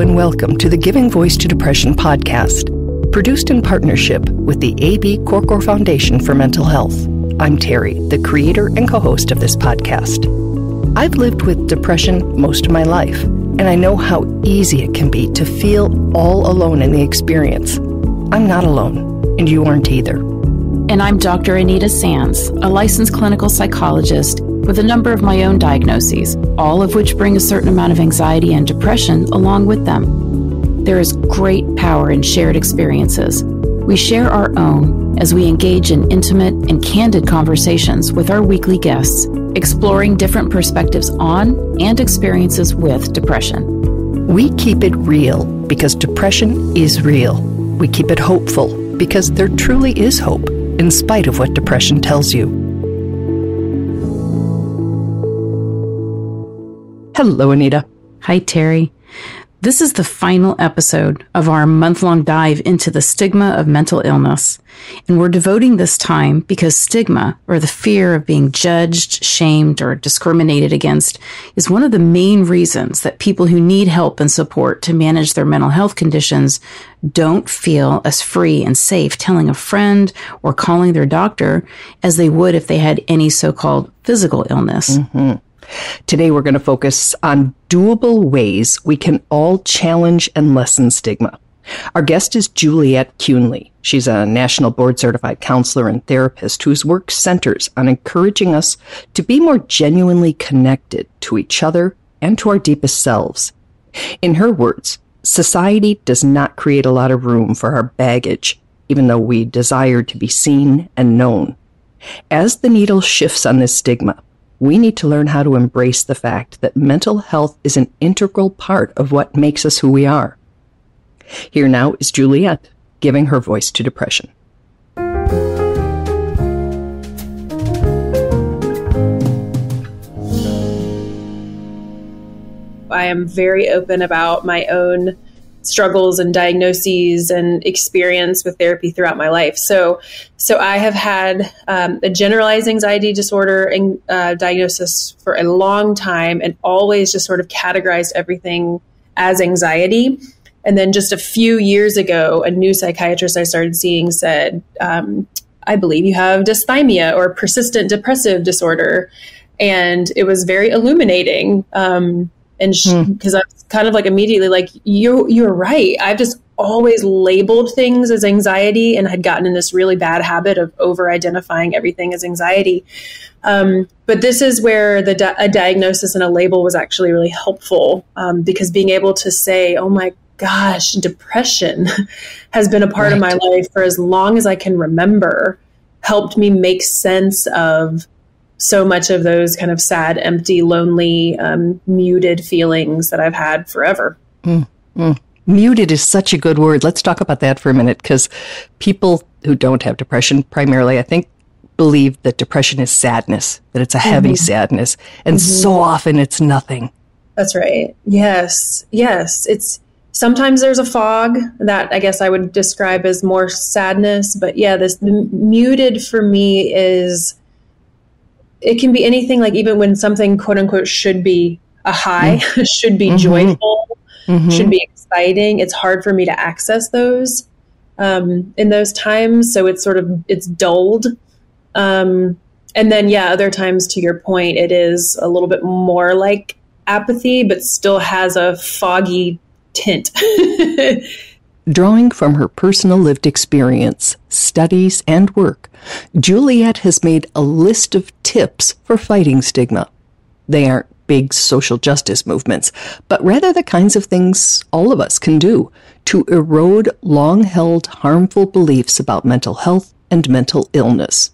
and welcome to the Giving Voice to Depression podcast, produced in partnership with the A.B. Korkor Foundation for Mental Health. I'm Terry, the creator and co-host of this podcast. I've lived with depression most of my life, and I know how easy it can be to feel all alone in the experience. I'm not alone, and you aren't either. And I'm Dr. Anita Sands, a licensed clinical psychologist with a number of my own diagnoses, all of which bring a certain amount of anxiety and depression along with them. There is great power in shared experiences. We share our own as we engage in intimate and candid conversations with our weekly guests, exploring different perspectives on and experiences with depression. We keep it real because depression is real. We keep it hopeful because there truly is hope in spite of what depression tells you. Hello, Anita. Hi, Terry. This is the final episode of our month-long dive into the stigma of mental illness. And we're devoting this time because stigma, or the fear of being judged, shamed, or discriminated against, is one of the main reasons that people who need help and support to manage their mental health conditions don't feel as free and safe telling a friend or calling their doctor as they would if they had any so-called physical illness. Mm-hmm. Today, we're going to focus on doable ways we can all challenge and lessen stigma. Our guest is Juliet Kuehnle. She's a national board-certified counselor and therapist whose work centers on encouraging us to be more genuinely connected to each other and to our deepest selves. In her words, society does not create a lot of room for our baggage, even though we desire to be seen and known. As the needle shifts on this stigma, we need to learn how to embrace the fact that mental health is an integral part of what makes us who we are. Here now is Juliet, giving her voice to depression. I am very open about my own struggles and diagnoses and experience with therapy throughout my life. So I have had a generalized anxiety disorder and diagnosis for a long time, and always just sort of categorized everything as anxiety. And then just a few years ago, a new psychiatrist I started seeing said, I believe you have dysthymia or persistent depressive disorder. And it was very illuminating. Because I was kind of like immediately like, you're right. I've just always labeled things as anxiety and had gotten in this really bad habit of over-identifying everything as anxiety. But this is where a diagnosis and a label was actually really helpful, because being able to say, oh my gosh, depression has been a part of my life for as long as I can remember, helped me make sense of so much of those kind of sad, empty, lonely, muted feelings that I've had forever. Muted is such a good word. Let's talk about that for a minute, because people who don't have depression primarily, I think, believe that depression is sadness, that it's a heavy sadness. And so often it's nothing. That's right. Yes. It's sometimes there's a fog that I guess I would describe as more sadness. But yeah, the muted for me is, it can be anything, like even when something quote unquote should be a high, should be joyful, should be exciting. It's hard for me to access those in those times. So it's dulled. And then, other times, to your point, it is a little bit more like apathy, but still has a foggy tint. Drawing from her personal lived experience, studies, and work, Juliet has made a list of tips for fighting stigma. They aren't big social justice movements, but rather the kinds of things all of us can do to erode long-held harmful beliefs about mental health and mental illness.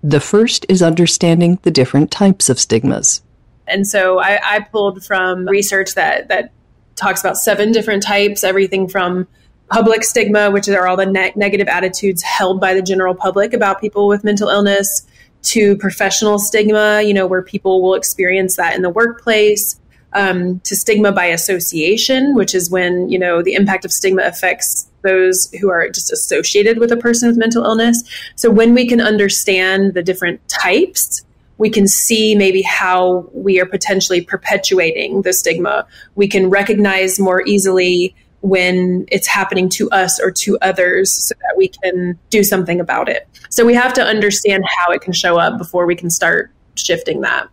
The first is understanding the different types of stigmas. And so I pulled from research that talks about 7 different types, everything from public stigma, which are all the negative attitudes held by the general public about people with mental illness, to professional stigma, where people will experience that in the workplace, to stigma by association, which is when, the impact of stigma affects those who are just associated with a person with mental illness. So when we can understand the different types, we can see maybe how we are potentially perpetuating the stigma. We can recognize more easily when it's happening to us or to others so that we can do something about it. So we have to understand how it can show up before we can start shifting that.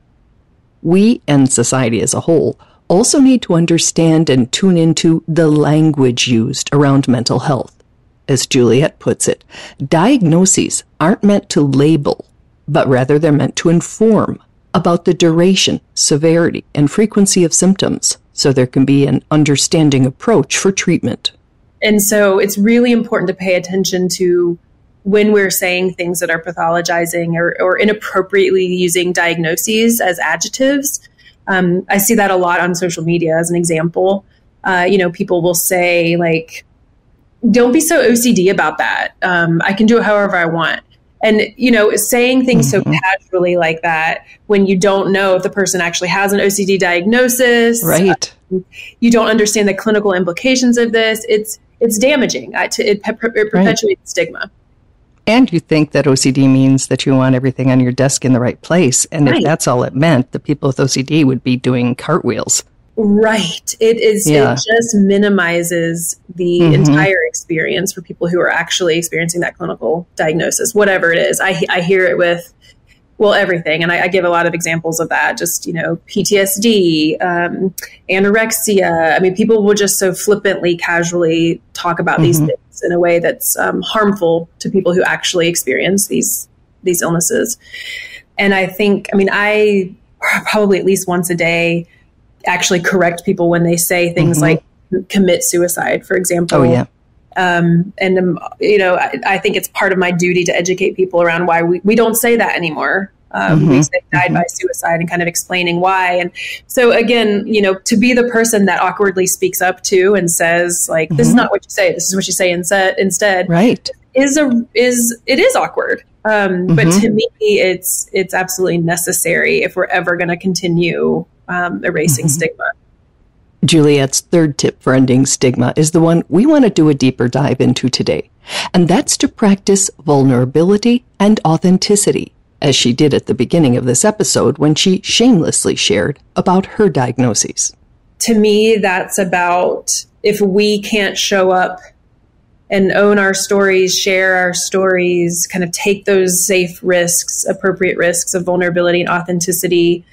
We and society as a whole also need to understand and tune into the language used around mental health. As Juliet puts it, diagnoses aren't meant to label, but rather they're meant to inform about the duration, severity, and frequency of symptoms, so there can be an understanding approach for treatment. And so it's really important to pay attention to when we're saying things that are pathologizing or inappropriately using diagnoses as adjectives. I see that a lot on social media as an example. People will say, like, don't be so OCD about that. I can do it however I want. And, saying things so casually like that when you don't know if the person actually has an OCD diagnosis. Right. You don't understand the clinical implications of this. It's damaging. It perpetuates stigma. And you think that OCD means that you want everything on your desk in the right place. And if that's all it meant, the people with OCD would be doing cartwheels. Right. It is. Yeah. It just minimizes the entire experience for people who are actually experiencing that clinical diagnosis, whatever it is. I hear it with, everything. And I give a lot of examples of that, just, PTSD, anorexia. I mean, people will just so flippantly, casually talk about these things in a way that's harmful to people who actually experience these illnesses. And I probably at least once a day actually correct people when they say things like commit suicide, for example. Oh, yeah. I think it's part of my duty to educate people around why we don't say that anymore. We say died by suicide and kind of explaining why. And so again, to be the person that awkwardly speaks up to and says, like, this is not what you say, this is what you say instead. Right. It is awkward. But to me, it's absolutely necessary if we're ever going to continue erasing stigma. Juliet's third tip for ending stigma is the one we want to do a deeper dive into today, and that's to practice vulnerability and authenticity, as she did at the beginning of this episode when she shamelessly shared about her diagnoses. To me, that's about if we can't show up and own our stories, share our stories, kind of take those safe risks, appropriate risks of vulnerability and authenticity,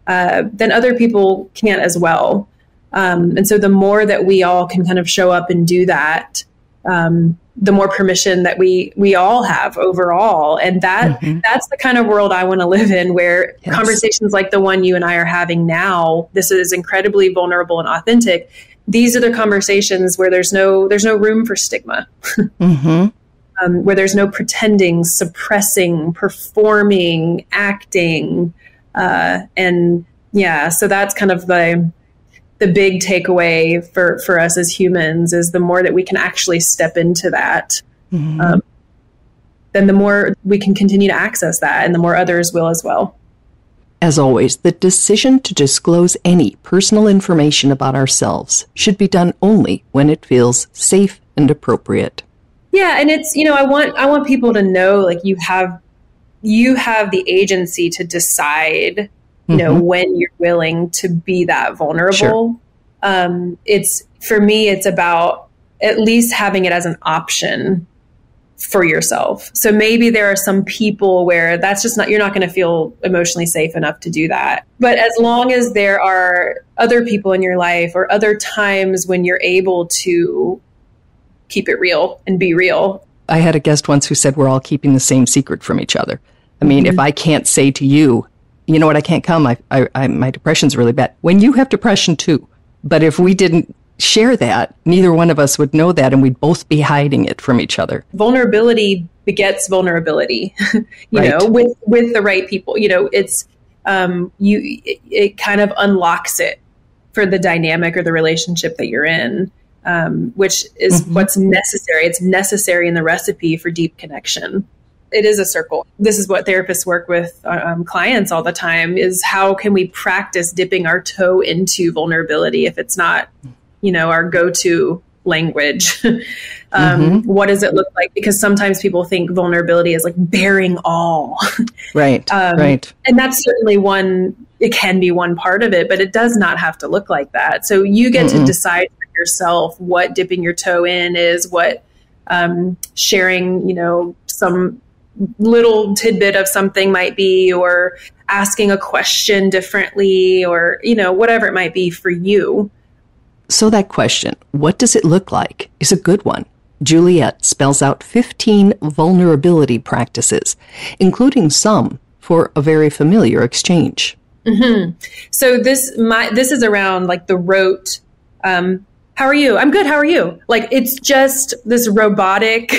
then other people can't as well. And so the more that we all can kind of show up and do that, the more permission that we all have overall. And that's the kind of world I want to live in, where conversations like the one you and I are having now, this is incredibly vulnerable and authentic. These are the conversations where there's no room for stigma, where there's no pretending, suppressing, performing, acting. So that's kind of the big takeaway for us as humans is the more that we can actually step into that, then the more we can continue to access that, and the more others will as well. As always, the decision to disclose any personal information about ourselves should be done only when it feels safe and appropriate. Yeah, and it's, I want people to know, like, you have the agency to decide, when you're willing to be that vulnerable. Sure. For me, it's about at least having it as an option for yourself. So maybe there are some people where you're not going to feel emotionally safe enough to do that. But as long as there are other people in your life or other times when you're able to keep it real and be real. I had a guest once who said we're all keeping the same secret from each other. I mean, if I can't say to you, you know what, I can't come, my depression's really bad. When you have depression too. But if we didn't share that, neither one of us would know that, and we'd both be hiding it from each other. Vulnerability begets vulnerability, with the right people. It's it kind of unlocks it for the dynamic or the relationship that you're in, which is what's necessary. It's necessary in the recipe for deep connection. It is a circle. This is what therapists work with clients all the time, is how can we practice dipping our toe into vulnerability if it's not, our go-to language. What does it look like? Because sometimes people think vulnerability is like bearing all. Right. Right. And that's certainly it can be one part of it, but it does not have to look like that. So you get to decide for yourself what dipping your toe in is, what sharing, some little tidbit of something might be, or asking a question differently, or, whatever it might be for you. So that question, what does it look like, is a good one. Juliet spells out 15 vulnerability practices, including some for a very familiar exchange. So this is around like the rote, how are you? I'm good. How are you? Like, it's just this robotic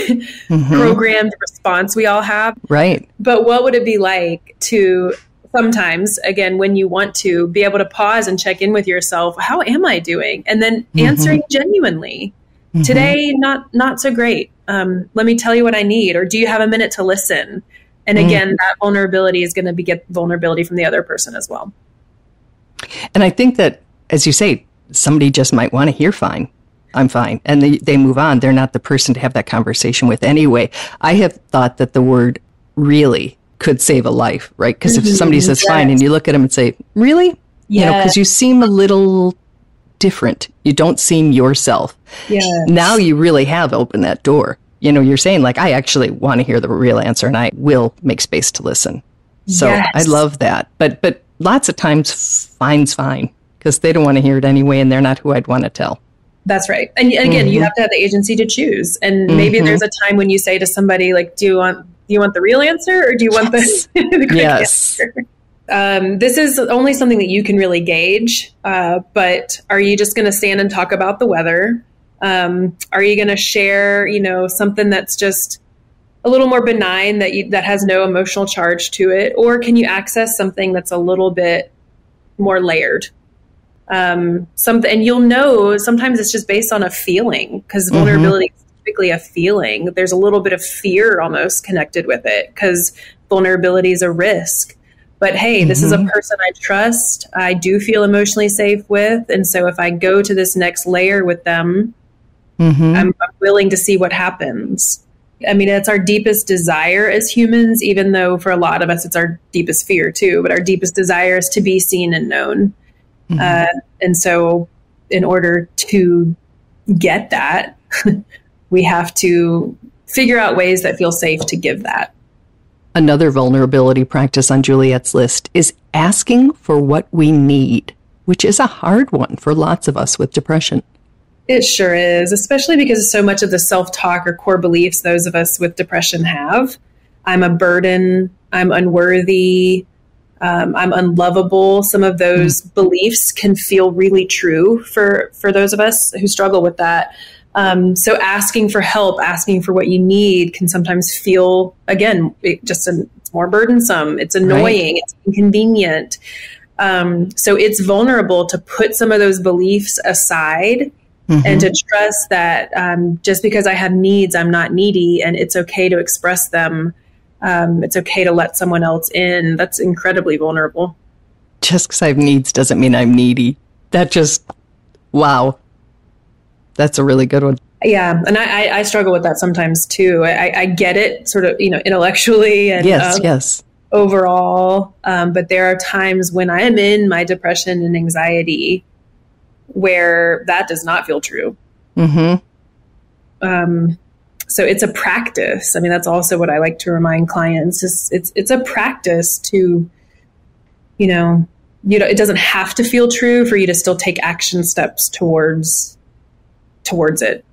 programmed response we all have. Right. But what would it be like to sometimes, again, when you want to be able to pause and check in with yourself, how am I doing? And then answering genuinely. Today, not so great. Let me tell you what I need. Or do you have a minute to listen? And again, that vulnerability is going to beget vulnerability from the other person as well. And I think that, as you say, somebody just might want to hear fine. I'm fine. And they move on. They're not the person to have that conversation with anyway. I have thought that the word really could save a life, right? Because if somebody says fine and you look at them and say, really? Because you seem a little different. You don't seem yourself. Now you really have opened that door. You're saying like, I actually want to hear the real answer and I will make space to listen. So I love that. But lots of times fine's fine because they don't want to hear it anyway and they're not who I'd want to tell. That's right. And again, you have to have the agency to choose. And maybe there's a time when you say to somebody like, do you want the real answer or do you want the quick answer? This is only something that you can really gauge. But are you just going to stand and talk about the weather? Are you going to share, something that's just a little more benign that has no emotional charge to it? Or can you access something that's a little bit more layered? And you'll know sometimes it's just based on a feeling, because vulnerability is typically a feeling. There's a little bit of fear almost connected with it because vulnerability is a risk. But hey, this is a person I trust, I do feel emotionally safe with. And so if I go to this next layer with them, I'm willing to see what happens. I mean, it's our deepest desire as humans, even though for a lot of us, it's our deepest fear too. But our deepest desire is to be seen and known. And so in order to get that, we have to figure out ways that feel safe to give that. Another vulnerability practice on Juliet's list is asking for what we need, which is a hard one for lots of us with depression. It sure is, especially because so much of the self-talk or core beliefs those of us with depression have. I'm a burden, I'm unworthy, I'm unlovable. Some of those beliefs can feel really true for those of us who struggle with that. So asking for help, asking for what you need can sometimes feel, again, it's more burdensome. It's annoying. Right. It's inconvenient. So it's vulnerable to put some of those beliefs aside and to trust that just because I have needs, I'm not needy, and it's okay to express them. It's okay to let someone else in. That's incredibly vulnerable. Just because I have needs doesn't mean I'm needy. Wow. That's a really good one. Yeah. And I struggle with that sometimes too. I get it sort of, intellectually and yes. overall. But there are times when I am in my depression and anxiety where that does not feel true. So it's a practice. I mean, that's also what I like to remind clients is it's a practice to, it doesn't have to feel true for you to still take action steps towards it.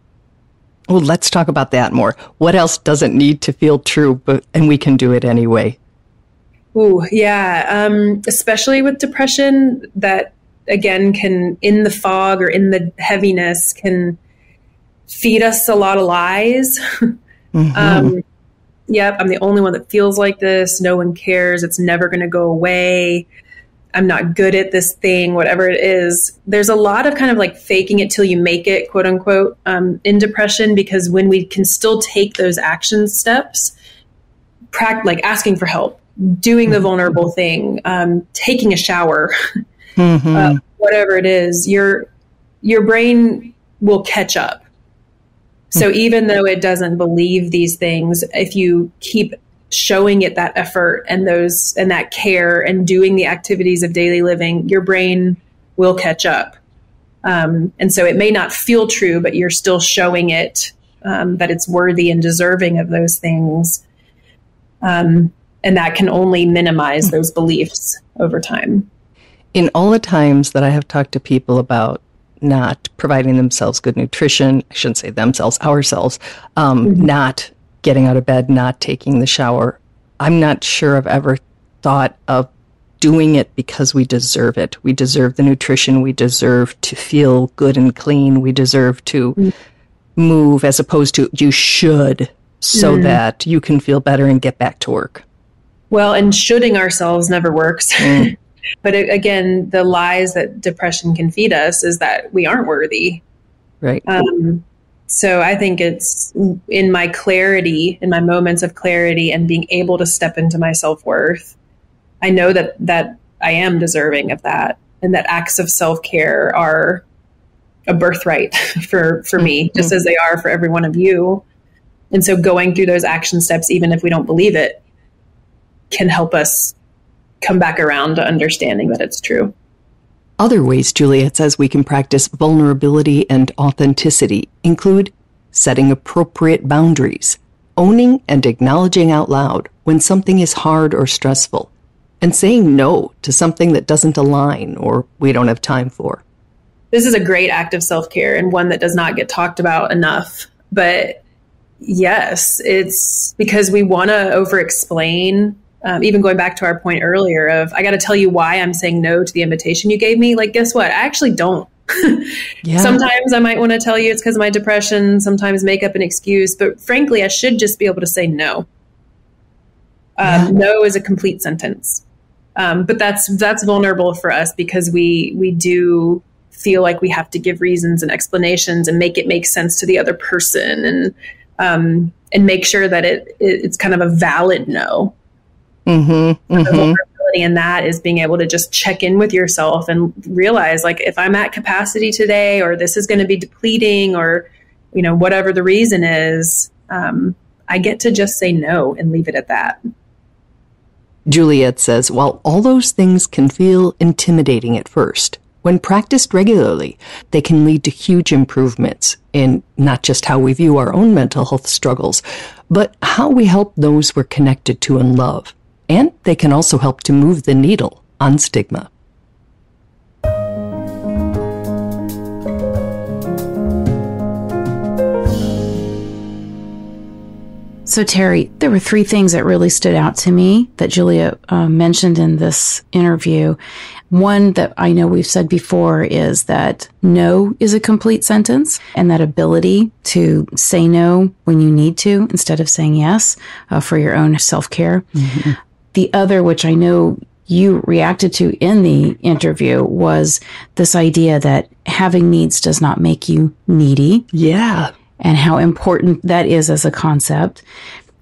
Well, let's talk about that more. What else doesn't need to feel true, and we can do it anyway? Ooh, yeah. Especially with depression, that again can, in the fog or in the heaviness, can feed us a lot of lies. Yep, I'm the only one that feels like this. No one cares. It's never going to go away. I'm not good at this thing, whatever it is. There's a lot of kind of like faking it till you make it, quote unquote, in depression, because when we can still take those action steps, like asking for help, doing the vulnerable thing, taking a shower, whatever it is, your brain will catch up. So even though it doesn't believe these things, if you keep showing it that effort and that care and doing the activities of daily living, your brain will catch up. And so it may not feel true, but you're still showing it that it's worthy and deserving of those things. And that can only minimize those beliefs over time. In all the times that I have talked to people about not providing themselves good nutrition, I shouldn't say themselves, ourselves, not getting out of bed, not taking the shower, I'm not sure I've ever thought of doing it because we deserve it. We deserve the nutrition. We deserve to feel good and clean. We deserve to move, as opposed to you should, so that you can feel better and get back to work. Well, and shoulding ourselves never works. But again, the lies that depression can feed us is that we aren't worthy. Right. So I think it's in my clarity, in my moments of clarity and being able to step into my self-worth, I know that I am deserving of that, and that acts of self-care are a birthright for me, just as they are for every one of you. And so going through those action steps, even if we don't believe it, can help us come back around to understanding that it's true. Other ways Juliet says we can practice vulnerability and authenticity include setting appropriate boundaries, owning and acknowledging out loud when something is hard or stressful, and saying no to something that doesn't align or we don't have time for. This is a great act of self-care and one that does not get talked about enough. But yes, it's because we want to over-explain. Even going back to our point earlier of, I got to tell you why I'm saying no to the invitation you gave me. Like, guess what? I actually don't. Sometimes I might want to tell you it's because of my depression, sometimes make up an excuse. But frankly, I should just be able to say no. No is a complete sentence. But that's vulnerable for us because we do feel like we have to give reasons and explanations and make it make sense to the other person and make sure that it's kind of a valid no. The vulnerability in that is being able to just check in with yourself and realize, like, if I'm at capacity today, or this is going to be depleting, or, whatever the reason is, I get to just say no and leave it at that. Juliet says, while all those things can feel intimidating at first, when practiced regularly, they can lead to huge improvements in not just how we view our own mental health struggles, but how we help those we're connected to and love. And they can also help to move the needle on stigma. So, Terry, there were 3 things that really stood out to me that Julia mentioned in this interview. One that I know we've said before is that no is a complete sentence, and that ability to say no when you need to instead of saying yes for your own self-care. The other, which I know you reacted to in the interview, was this idea that having needs does not make you needy. Yeah. And how important that is as a concept.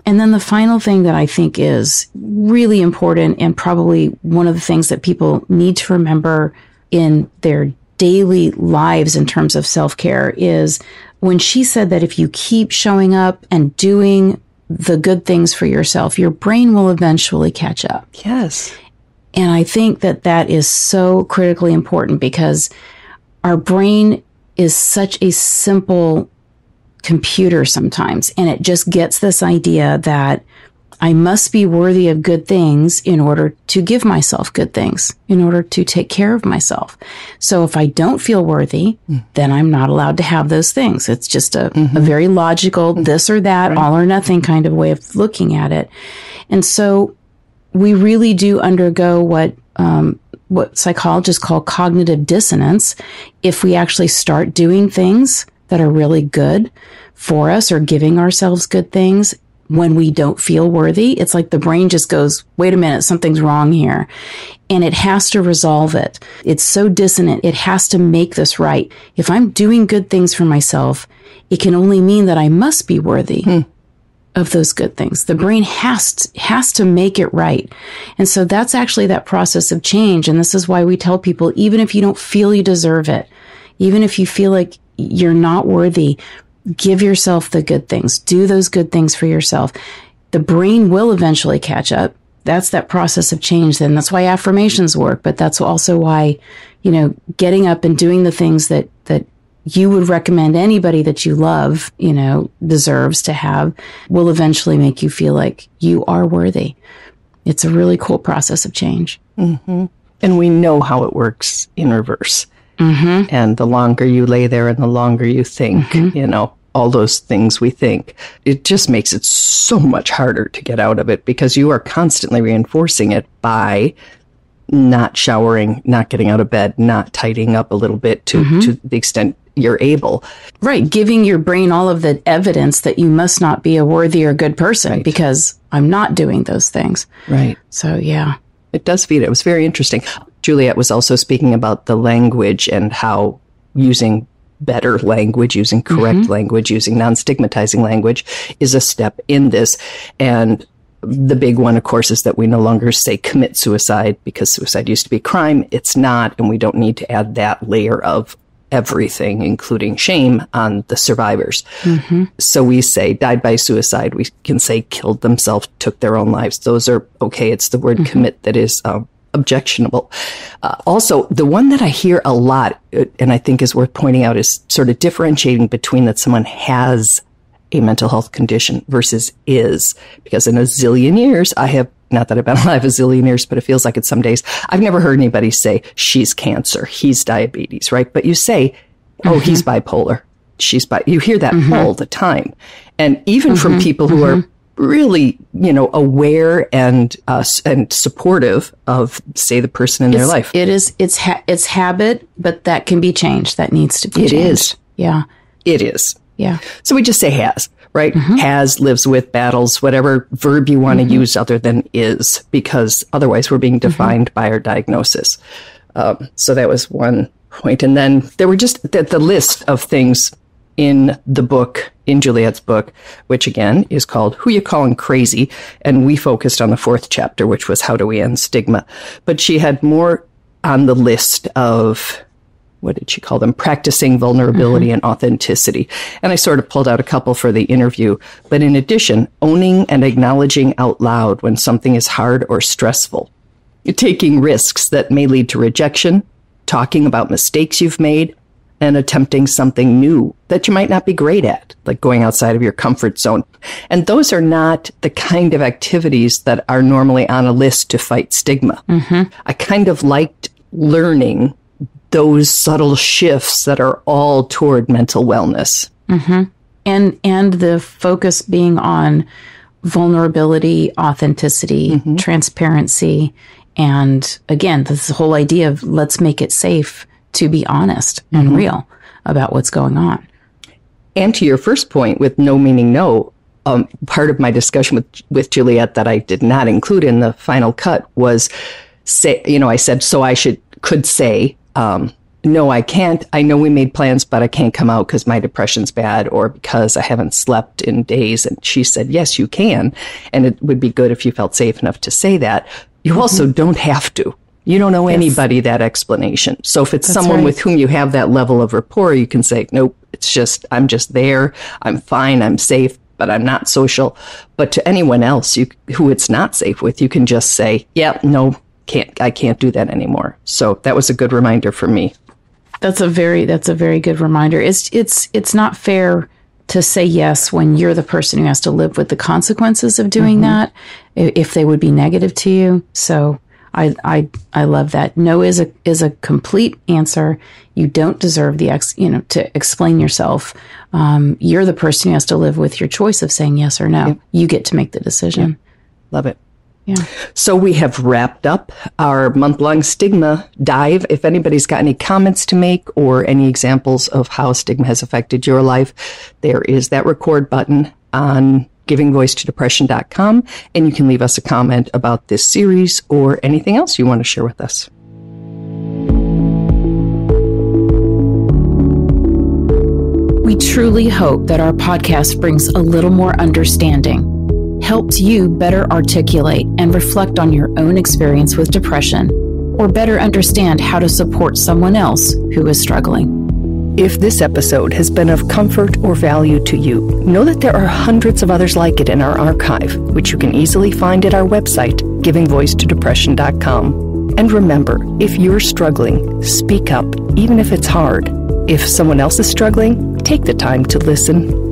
And then the final thing that I think is really important, and probably one of the things that people need to remember in their daily lives in terms of self-care, is when she said that if you keep showing up and doing the good things for yourself, your brain will eventually catch up. Yes. And I think that that is so critically important, because our brain is such a simple computer sometimes, and it just gets this idea that I must be worthy of good things in order to give myself good things, in order to take care of myself. So if I don't feel worthy, then I'm not allowed to have those things. It's just a very logical this or that, all or nothing kind of way of looking at it. And so we really do undergo what psychologists call cognitive dissonance if we actually start doing things that are really good for us, or giving ourselves good things when we don't feel worthy. It's like the brain just goes, wait a minute, something's wrong here. And it has to resolve it. It's so dissonant. It has to make this right. If I'm doing good things for myself, it can only mean that I must be worthy of those good things. The brain has to make it right. And so that's actually that process of change. And this is why we tell people, even if you don't feel you deserve it, even if you feel like you're not worthy, give yourself the good things. Do those good things for yourself. The brain will eventually catch up. That's that process of change. Then that's why affirmations work. But that's also why, getting up and doing the things that you would recommend anybody that you love, deserves to have, will eventually make you feel like you are worthy. It's a really cool process of change. Mm-hmm. And we know how it works in reverse. Mm-hmm. And the longer you lay there and the longer you think, all those things we think, it just makes it so much harder to get out of it because you are constantly reinforcing it by not showering, not getting out of bed, not tidying up a little bit to the extent you're able. Right. Giving your brain all of the evidence that you must not be a worthy or good person because I'm not doing those things. Right. So, yeah. It does feed it. It was very interesting. Juliet was also speaking about the language and how using better language, using correct language, using non-stigmatizing language is a step in this. And the big one, of course, is that we no longer say commit suicide because suicide used to be a crime. It's not, and we don't need to add that layer of everything, including shame, on the survivors. Mm-hmm. So we say died by suicide. We can say killed themselves, took their own lives. Those are okay. It's the word commit that is objectionable. Also, the one that I hear a lot, and I think is worth pointing out, is sort of differentiating between that someone has a mental health condition versus is. Because in a zillion years, not that I've been alive a zillion years, but it feels like it some days, I've never heard anybody say, she's cancer, he's diabetes, right? But you say, oh, he's bipolar, you hear that all the time. And even from people who are really, aware and supportive of, say, the person in their life. It's habit, but that can be changed. That needs to be changed. It is. Yeah. It is. Yeah. So we just say has, right? Has, lives with, battles, whatever verb you want to use other than is, because otherwise we're being defined by our diagnosis. So that was one point. And then there were just the list of things in the book, in Juliet's book, which again is called Who You Calling Crazy. And we focused on the 4th chapter, which was How Do We End Stigma? But she had more on the list of, what did she call them? Practicing vulnerability and authenticity. And I sort of pulled out a couple for the interview. But in addition, owning and acknowledging out loud when something is hard or stressful. Taking risks that may lead to rejection, talking about mistakes you've made, and attempting something new that you might not be great at, like going outside of your comfort zone. And those are not the kind of activities that are normally on a list to fight stigma. I kind of liked learning those subtle shifts that are all toward mental wellness. And the focus being on vulnerability, authenticity, transparency, and again, this whole idea of let's make it safe to be honest and real about what's going on. And to your first point with no meaning no, part of my discussion with Juliet that I did not include in the final cut was, I said, so I could say, no, I can't. I know we made plans, but I can't come out because my depression's bad or because I haven't slept in days. And she said, yes, you can. And it would be good if you felt safe enough to say that. You also don't have to. You don't owe anybody that explanation. So if it's someone with whom you have that level of rapport, you can say, nope, I'm just there. I'm fine. I'm safe, but I'm not social. But to anyone else who it's not safe with, you can just say, yeah, no, I can't do that anymore. So that was a good reminder for me. That's a very good reminder. It's not fair to say yes when you're the person who has to live with the consequences of doing that, if they would be negative to you. So I love that. No is a complete answer. You don't deserve to explain yourself. You're the person who has to live with your choice of saying yes or no. Yep. You get to make the decision. Yep. Love it. Yeah. So we have wrapped up our month-long stigma dive. If anybody's got any comments to make or any examples of how stigma has affected your life, there is that record button on givingvoicetodepression.com, and you can leave us a comment about this series or anything else you want to share with us. We truly hope that our podcast brings a little more understanding, helps you better articulate and reflect on your own experience with depression, or better understand how to support someone else who is struggling. If this episode has been of comfort or value to you, know that there are hundreds of others like it in our archive, which you can easily find at our website, givingvoiceToDepression.com. And remember, if you're struggling, speak up, even if it's hard. If someone else is struggling, take the time to listen.